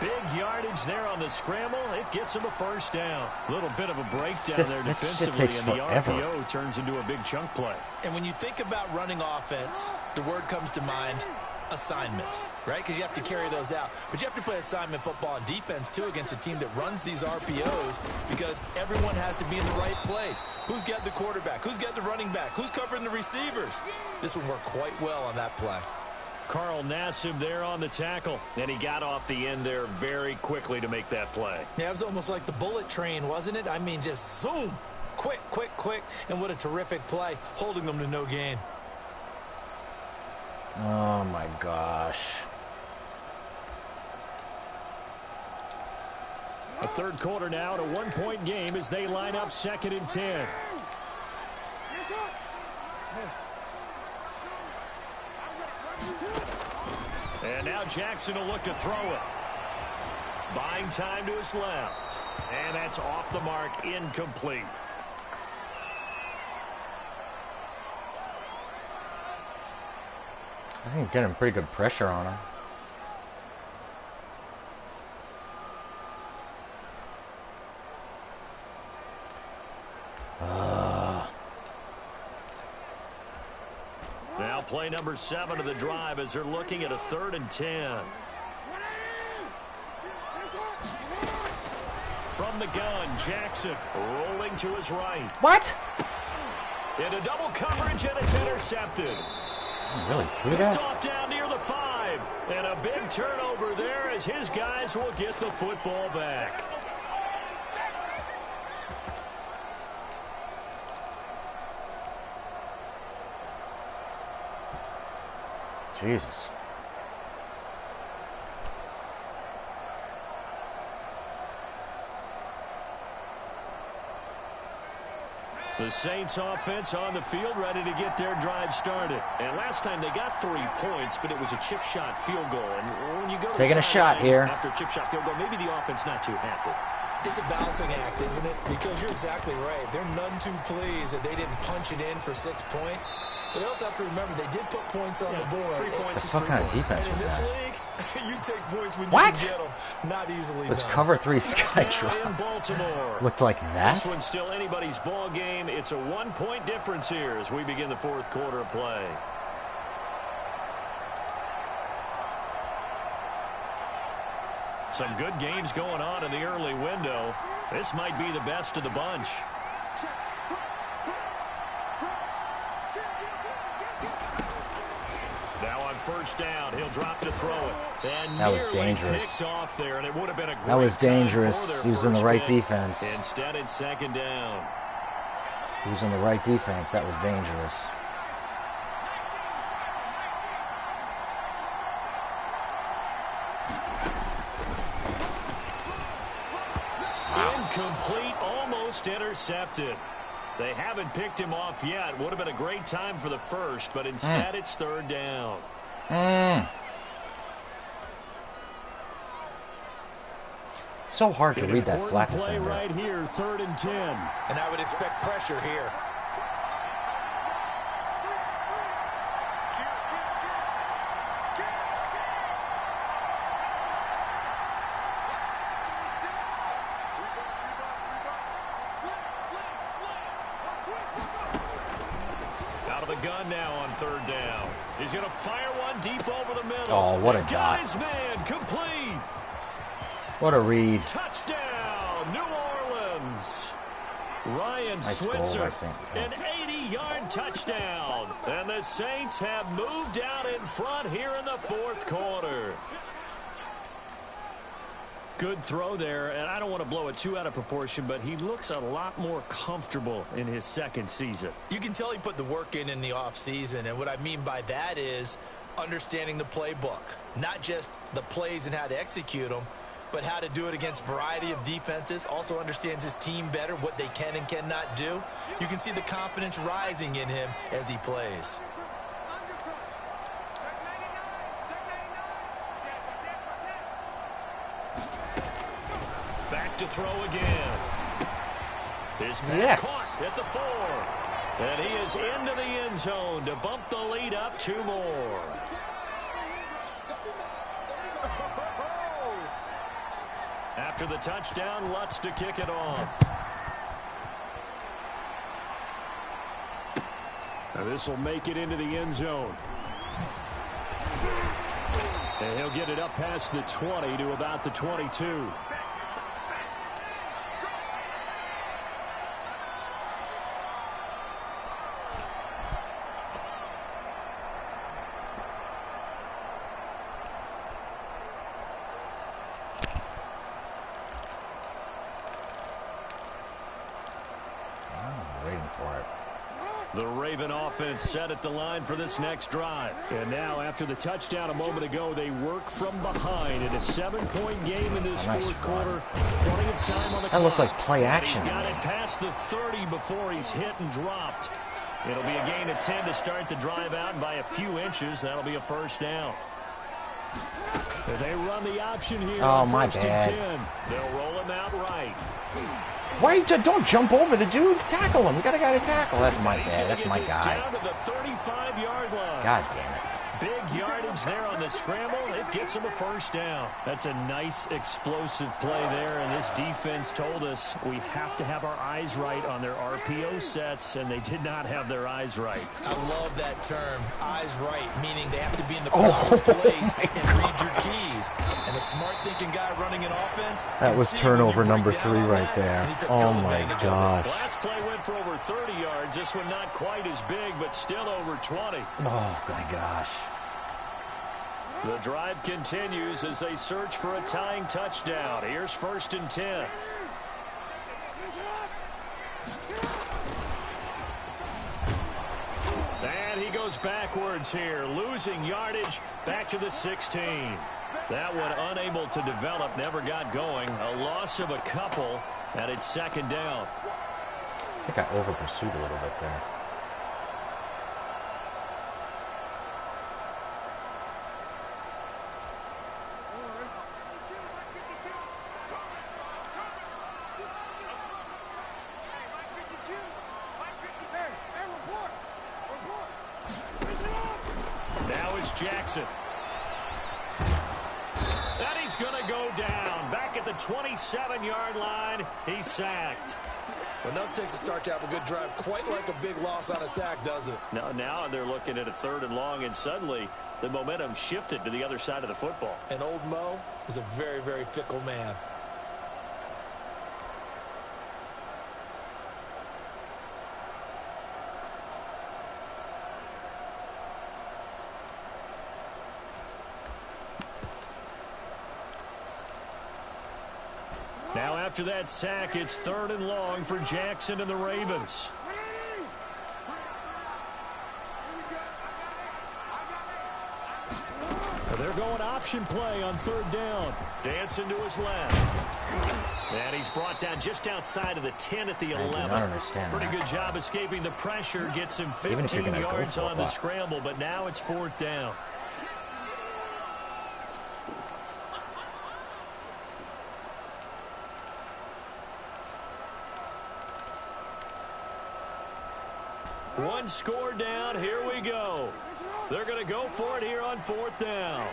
Big yardage there on the scramble. It gets him a first down. A little bit of a breakdown there defensively, and the RPO turns into a big chunk play. And when you think about running offense, the word comes to mind, assignments, right? Because you have to carry those out. But you have to play assignment football on defense, too, against a team that runs these RPOs because everyone has to be in the right place. Who's getting the quarterback? Who's getting the running back? Who's covering the receivers? This will work quite well on that play. Carl Nassib there on the tackle, and he got off the end there very quickly to make that play. Yeah, it was almost like the bullet train, wasn't it? I mean, just zoom. Quick, quick, quick. And what a terrific play, holding them to no gain. Oh, my gosh. A third quarter now, at a one-point game as they line up 2nd and 10. And now Jackson will look to throw it. Buying time to his left. And that's off the mark, incomplete. I think getting pretty good pressure on him. Now play number 7 of the drive as they're looking at a 3rd and 10. From the gun, Jackson rolling to his right. What? Into double coverage, and it's intercepted. He really threw Picked that? off down near the 5. And a big turnover there as his guys will get the football back. Jesus. The Saints offense on the field ready to get their drive started. And last time they got 3 points, but it was a chip shot field goal. And when you go to taking a shot here after a chip shot field goal, maybe the offense not too happy. It's a balancing act, isn't it? Because you're exactly right. They're none too pleased that they didn't punch it in for 6 points. But they also have to remember they did put points on the board. 3 points is what kind of 3 defense And in was this that? league, you take points when What? you can get them. Not easily Was done. cover 3 sky Now drop? in Baltimore. Looked like that? This one's still anybody's ball game. It's a 1-point difference here as we begin the 4th quarter of play. Some good games going on in the early window. This might be the best of the bunch. Now on 1st down, he'll drop to throw it. And That was nearly dangerous. picked off there, and it would have been a great That was time dangerous. for their He was in the first right pick. defense. Instead, it's 2nd down. He was in the right defense. That was dangerous. Incomplete, almost intercepted. They haven't picked him off yet. Would have been a great time for the first, but instead it's 3rd down. So hard to An read that important flat play defender. right here, 3rd and 10. And I would expect pressure here. Out of the gun now on 3rd down. He's going to fire one deep over the middle. Oh, what a Got dot. his man, complete. What a read. Touchdown, New Orleans. Ryan Nice goal Switzer, by Saint. an 80-yard touchdown. And the Saints have moved out in front here in the 4th quarter. Good throw there, and I don't want to blow it too out of proportion, but he looks a lot more comfortable in his 2nd season. You can tell he put the work in the offseason, and what I mean by that is understanding the playbook. Not just the plays and how to execute them, but how to do it against a variety of defenses. Also understands his team better, what they can and cannot do. You can see the confidence rising in him as he plays. Back to throw again. His pass Yes. caught at the 4. And he is into the end zone to bump the lead up 2 more. After the touchdown, Lutz to kick it off. Now this will make it into the end zone. And he'll get it up past the 20 to about the 22. The Raven offense set at the line for this next drive. And now, after the touchdown a moment ago, they work from behind in a 7-point game in this fourth quarter. Plenty of time on the clock. That looks like play action. He's got it past the 30 before he's hit and dropped. It'll be a gain of 10 to start the drive out, and by a few inches, that'll be a first down. They run the option here on first and 10. They'll roll him out right. Why don't jump over the dude? Tackle him. We got a guy to tackle. That's my bad. That's my guy. Down to the 35-yard line. God damn it. Big yardage there on the scramble. It gets him a first down. That's a nice explosive play there, and this defense told us we have to have our eyes right on their RPO sets, and they did not have their eyes right. I love that term, eyes right, meaning they have to be in the proper place and read your keys. And a smart thinking guy running an offense. That was turnover number 3 right there. Oh my God. Last play went for over 30 yards. This one not quite as big, but still over 20. Oh my gosh. The drive continues as they search for a tying touchdown. Here's first and 10. And he goes backwards here, losing yardage back to the 16. That one unable to develop, never got going. A loss of a couple, and it's second down. I think I over-pursued a little bit there. Now it's Jackson. And he's going to go down. Back at the 27-yard line, he's sacked. Well, enough takes to start to have a good drive. Quite like a big loss on a sack, does it? Now they're looking at a 3rd and long, and suddenly the momentum shifted to the other side of the football. And old Mo is a very, very fickle man. Now after that sack, it's 3rd and long for Jackson and the Ravens. They're going option play on 3rd down. Dancing to his left. And he's brought down just outside of the 10 at the 11. Pretty good job escaping the pressure. Gets him 15 yards on the scramble, but now it's 4th down. One score down. Here we go. They're going to go for it here on 4th down.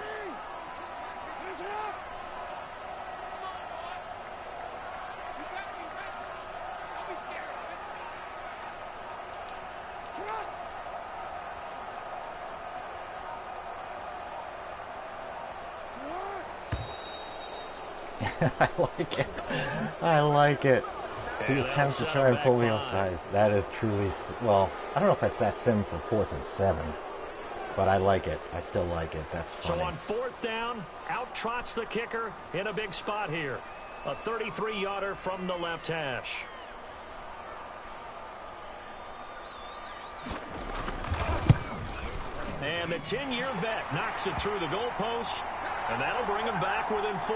I like it. I like it. The attempt to try and pull me offside. That is truly, well, I don't know if that's that sim for 4th and 7, but I like it. I still like it. That's funny. So on 4th down, out trots the kicker in a big spot here. A 33-yarder from the left hash. And the 10-year vet knocks it through the goalpost, and that'll bring him back within 4.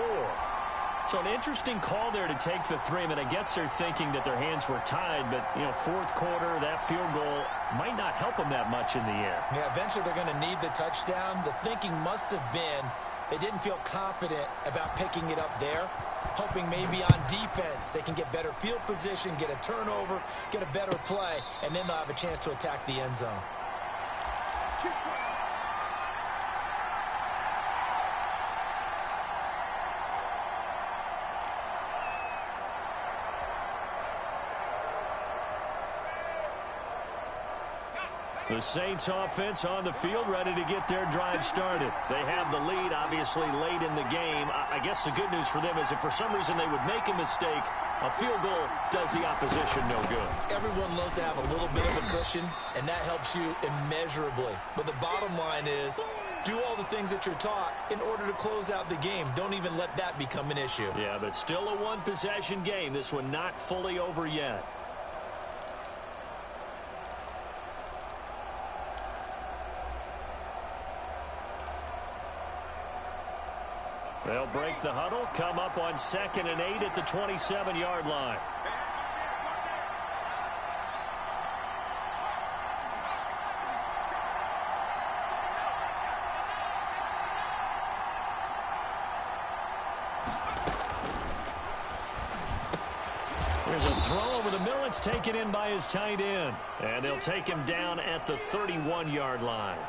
So an interesting call there to take the 3. I mean, I guess they're thinking that their hands were tied, but, you know, 4th quarter, that field goal might not help them that much in the end. Yeah, eventually they're going to need the touchdown. The thinking must have been they didn't feel confident about picking it up there, hoping maybe on defense they can get better field position, get a turnover, get a better play, and then they'll have a chance to attack the end zone. The Saints offense on the field, ready to get their drive started. They have the lead, obviously, late in the game. I guess the good news for them is if for some reason they would make a mistake, a field goal does the opposition no good. Everyone loves to have a little bit of a cushion, and that helps you immeasurably. But the bottom line is, do all the things that you're taught in order to close out the game. Don't even let that become an issue. Yeah, but still a one-possession game. This one not fully over yet. They'll break the huddle, come up on 2nd and 8 at the 27-yard line. There's a throw over the middle. It's taken in by his tight end. And they'll take him down at the 31-yard line.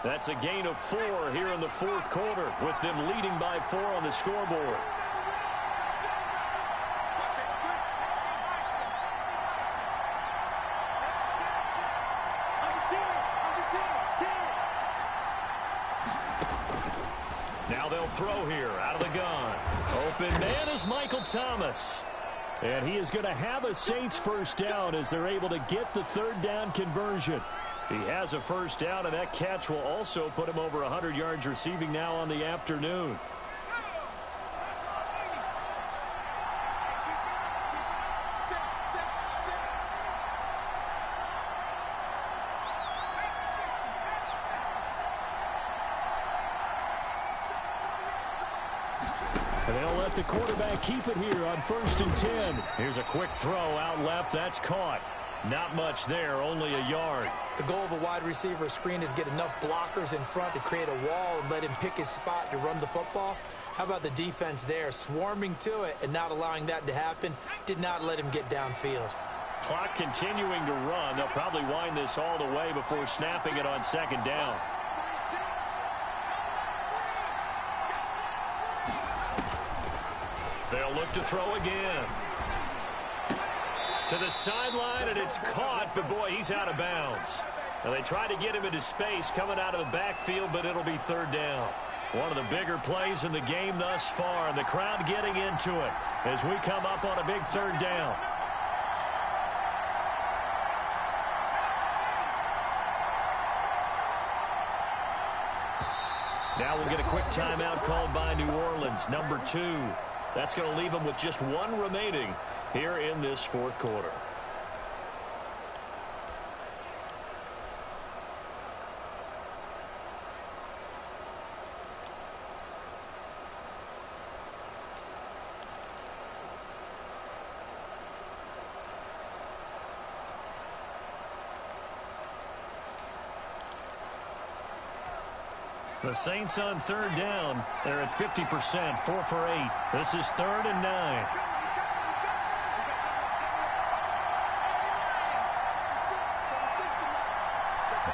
That's a gain of 4 here in the fourth quarter, with them leading by 4 on the scoreboard. Now they'll throw here out of the gun. Open man is Michael Thomas. And he is going to have a Saints first down as they're able to get the third down conversion. He has a first down, and that catch will also put him over 100 yards receiving now on the afternoon. And they'll let the quarterback keep it here on 1st and 10. Here's a quick throw out left. That's caught. Not much there, only a yard. The goal of a wide receiver screen is get enough blockers in front to create a wall and let him pick his spot to run the football. How about the defense there, swarming to it and not allowing that to happen? Did not let him get downfield. Clock continuing to run. They'll probably wind this all the way before snapping it on 2nd down. They'll look to throw again. To the sideline, and it's caught, but boy, he's out of bounds. Now, they try to get him into space coming out of the backfield, but it'll be 3rd down. One of the bigger plays in the game thus far, and the crowd getting into it as we come up on a big 3rd down. Now we'll get a quick timeout called by New Orleans, number 2. That's going to leave them with just 1 remaining here in this fourth quarter. The Saints on 3rd down. They're at 50%, 4 for 8. This is 3rd and 9.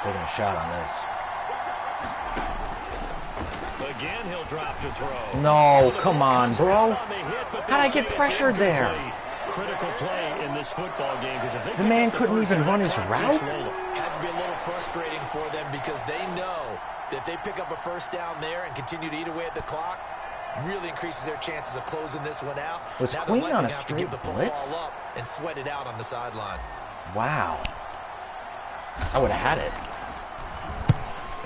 Taking a shot on this. Again, he'll drop to throw. No, come on, bro. How'd I get pressured there? Critical play in this football game because if they the man couldn't even run his route. Has to be a little frustrating for them because they know that they pick up a first down there and continue to eat away at the clock, really increases their chances of closing this one out. Was now Queen on a have to give the straight blitz? football up and sweat it out on the sideline. Wow. I would have had it.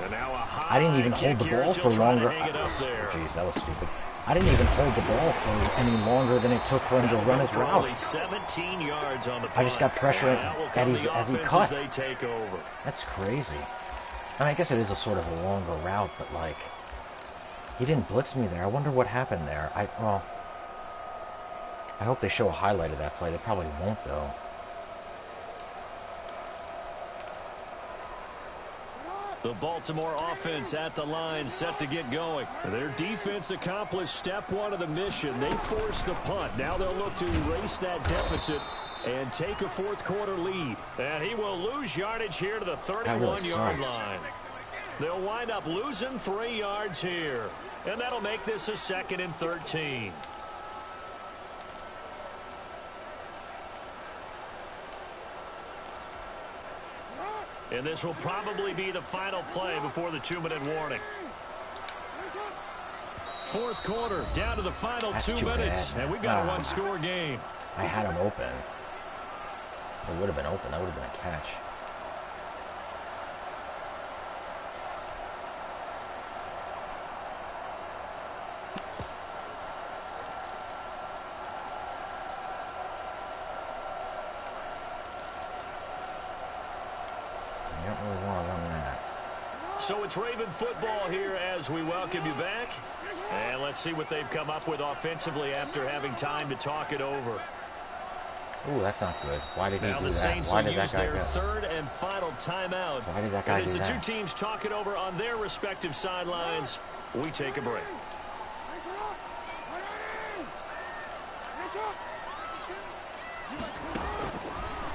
And now a high I didn't even hold the ball for longer. Jeez, that was stupid. I didn't even hold the ball for any longer than it took for him to run his route. 17 yards on the I just got pressure as he cut. They take over. That's crazy. I mean, I guess it is a sort of a longer route, but like, he didn't blitz me there. I wonder what happened there. Well, I hope they show a highlight of that play. They probably won't, though. The Baltimore offense at the line, set to get going. Their defense accomplished step 1 of the mission. They forced the punt. Now they'll look to erase that deficit and take a fourth quarter lead. And he will lose yardage here to the 31-yard line. They'll wind up losing 3 yards here. And that'll make this a 2nd and 13. And this will probably be the final play before the 2-minute warning. Fourth quarter, down to the final 2 minutes, and we've got a one-score game. I had him open. It would have been open. That would have been a catch. You don't really want to run that. So it's Raven football here as we welcome you back. And let's see what they've come up with offensively after having time to talk it over. Ooh, that's not good. Why did he do that? Now the Saints Why will did that use guy their go? third and final timeout. Why did that guy and do as the that? two teams talk it over on their respective sidelines, we take a break.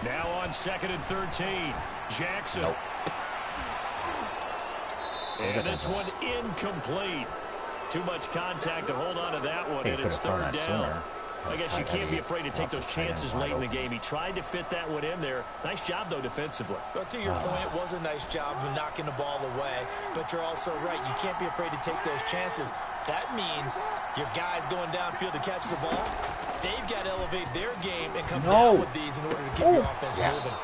Now on 2nd and 13, Jackson. Nope. And this one incomplete. Too much contact to hold on to that one, and it's third down. I guess you can't be afraid to take those chances late in the game. He tried to fit that one in there. Nice job, though, defensively. But to your point, it was a nice job of knocking the ball away. But you're also right. You can't be afraid to take those chances. That means your guys going downfield to catch the ball, they've got to elevate their game and come down with these in order to keep your offense moving.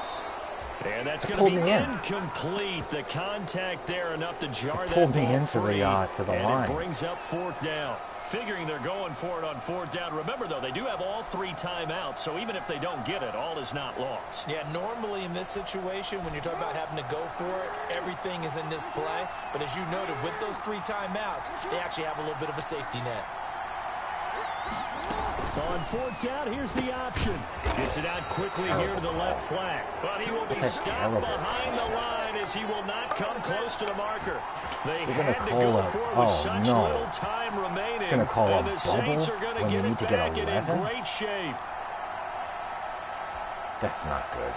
And that's going to be incomplete. The contact there enough to jar that ball free. Pulled me into the line. And it brings up fourth down. Figuring they're going for it on fourth down. Remember, though, they do have all 3 timeouts, so even if they don't get it, all is not lost. Yeah, normally in this situation, when you're talking about having to go for it, everything is in this play. But as you noted, with those 3 timeouts, they actually have a little bit of a safety net. On fourth down, here's the option. Gets it out quickly here to the left flat. But he will be stopped behind the line as he will not come close to the marker. They had to go for it with such little time remaining. They're going to call and the Saints are going to get it back and in great shape. That's not good.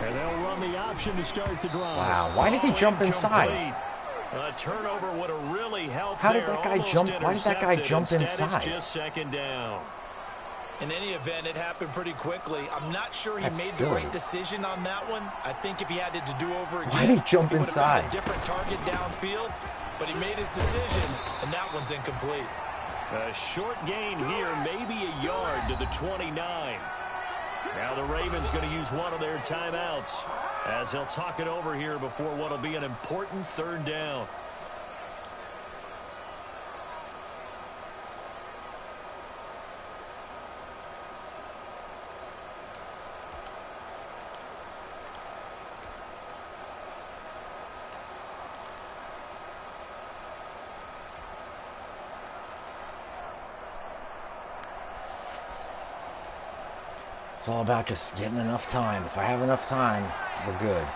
And they'll run the option to start the drive. Wow, why did he jump inside? A turnover would have really helped. How did that guy jump? Why did that guy jump inside? It's just 2nd down. In any event, it happened pretty quickly. I'm not sure he made the right decision on that one. I think if he had it to do over again, why did he jump he would have had inside? a different target downfield, but he made his decision, and that one's incomplete. A short gain here, maybe a yard to the 29. Now the Ravens going to use one of their timeouts as they'll talk it over here before what will be an important third down. It's all about just getting enough time. If I have enough time, we're good.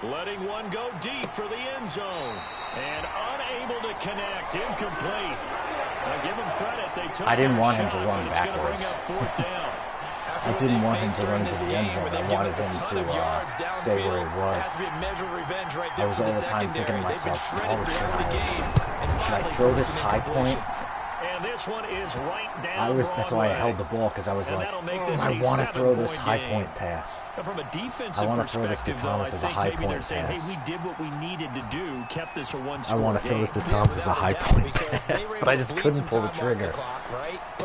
Letting one go deep for the end zone. And unable to connect. Incomplete. Now give him credit. They took I didn't want him shot, to run but it's backwards. Bring up fourth down. I didn't want him to run to the end zone. I wanted him to stay where he was. I was all the time thinking to myself, oh, should I throw this high point? And this one is right down That's why I held the ball, because I was like, I want to throw this high point pass. And from a defensive I want to throw this to Thomas as a high point pass. Hey, we did what we needed to do, kept this a one-score game. I want to throw this to Thomas as a high point pass, but I just couldn't pull the trigger.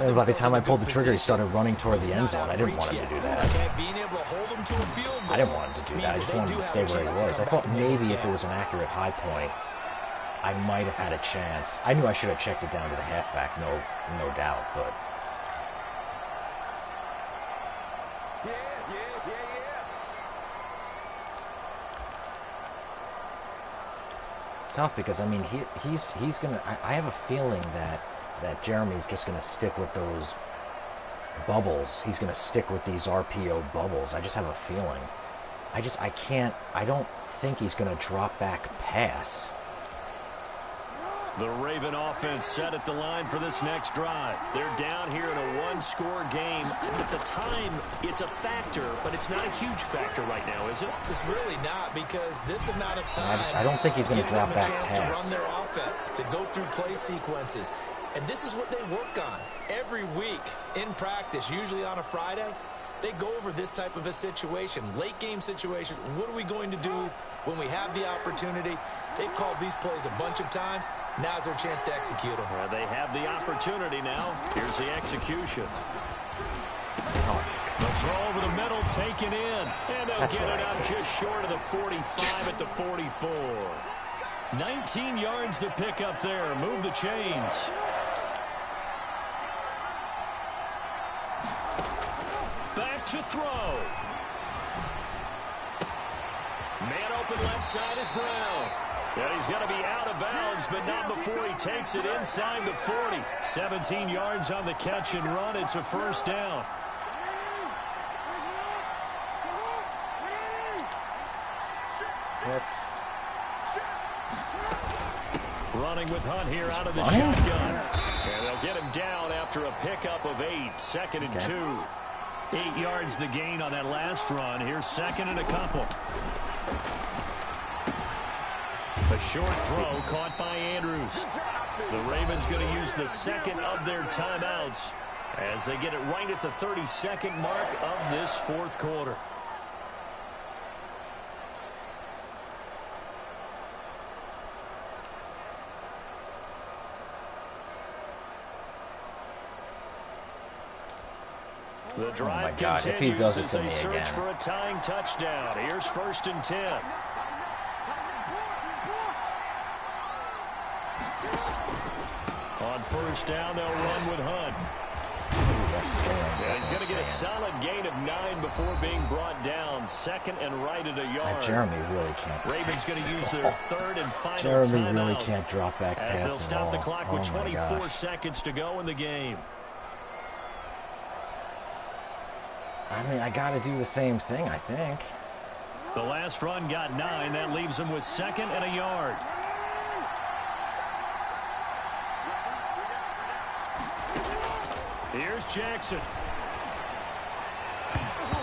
And by the time I pulled the trigger, he started running toward the end zone. I didn't want him to do that. I didn't want him to do that. I just wanted him to stay where he was. I thought maybe if it was an accurate high point, I might have had a chance. I knew I should have checked it down to the halfback, no doubt, but it's tough because I mean he's gonna. I have a feeling that Jeremy's just gonna stick with those bubbles. He's gonna stick with these RPO bubbles. I just have a feeling. I don't think he's going to drop back pass. The Raven offense set at the line for this next drive. They're down here in a one-score game. At the time, it's a factor, but it's not a huge factor right now, is it? It's really not, because this amount of time I don't think he's going to drop back gives pass. them a chance to run their offense, to go through play sequences. And this is what they work on every week in practice, usually on a Friday. They go over this type of a situation, late game situation. What are we going to do when we have the opportunity? They've called these plays a bunch of times. Now's their chance to execute them. Well, they have the opportunity now. Here's the execution. The throw over the middle taken in. And they'll get it up just short of the 45 at the 44. 19 yards to pick up there. Move the chains. Back to throw. Man open left side is Brown. And he's going to be out of bounds, but not before he takes it inside the 40. 17 yards on the catch and run. It's a first down. Running with Hunt here out of the shotgun. And they'll get him down after a pickup of 8. Second and 2. 8 yards the gain on that last run. Here's second and a couple. A short throw caught by Andrews. The Ravens going to use the second of their timeouts as they get it right at the 32nd mark of this fourth quarter. The drive continues as they search for a tying touchdown. Here's first and 10. On first down, they'll run with Hunt. And he's going to get a solid gain of 9 before being brought down. Second and right at a yard. Jeremy really can't. Ravens going to use their third and final Jeremy timeout. really can't drop back pass as they'll stop the clock with 24 gosh. seconds to go in the game. I mean, I got to do the same thing, I think. The last run got 9. That leaves them with second and a yard. Here's Jackson.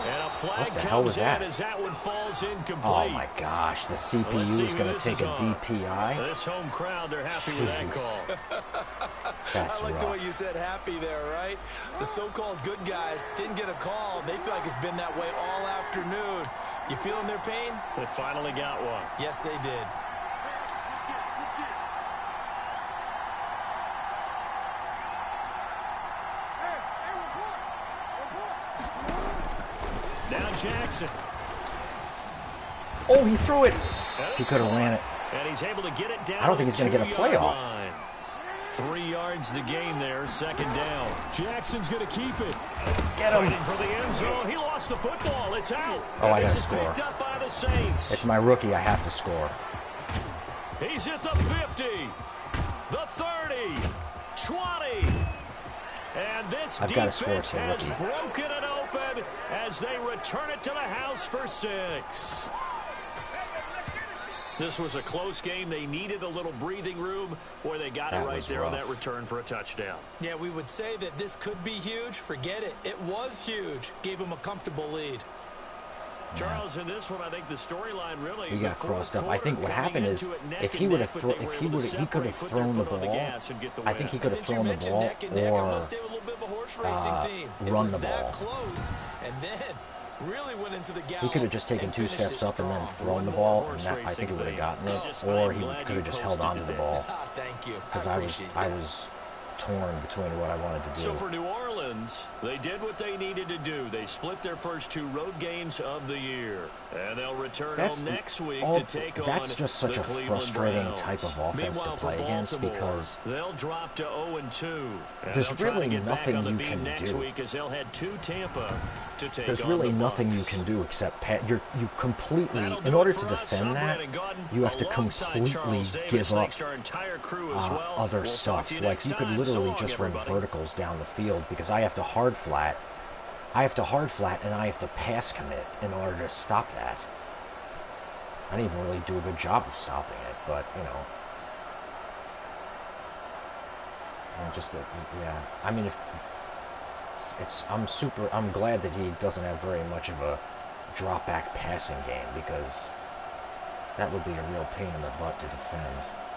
And a flag comes in as that one falls incomplete. Oh, my gosh. The CPU is going to take a DPI. This home crowd, they're happy with that call. That's I like rough. the way you said happy there, right? The so-called good guys didn't get a call. They feel like it's been that way all afternoon. You feeling their pain? They finally got one. Yes, they did. Now Jackson. Oh, he threw it. He could have ran it. And he's able to get it down. I don't think he's going to get a playoff. 3 yards the gain there, second down. Jackson's going to keep it. Get him. Fighting for the end zone. He lost the football. It's out. Oh, I this got to is score. picked up by the Saints. It's my rookie. I have to score. He's at the 50, the 30, 20. And this defense has broken it open as they return it to the house for 6. This was a close game. They needed a little breathing room. Boy, they got it right there on that return for a touchdown. Yeah, we would say that this could be huge. Forget it. It was huge. Gave them a comfortable lead. Charles, in this one, I think the storyline really he got crossed up. I think what happened is if he would have thrown, he could have thrown the ball. I think he could have thrown the ball or run the ball. Close, and then really went into the he could have just taken 2 steps up and then thrown the ball, and that, I think he would have gotten it. Or he could have just held on to the ball. Thank you. Because I was torn between what I wanted to do. So for New Orleans, they did what they needed to do. They split their first 2 road games of the year. And they'll return home next week to take on That's just such a frustrating type of offense to play against because they'll drop to 0-2. There's really nothing you can next do. Week as they'll head to Tampa to take There's on really the nothing Bucs. you can do except you completely, in order to defend that, you have to completely give up other stuff. Like you could literally just run verticals down the field because I have to hard flat and I have to pass commit in order to stop that. I didn't even really do a good job of stopping it, but, you know. And just, yeah. I mean, I'm glad that he doesn't have very much of a drop back passing game, because that would be a real pain in the butt to defend.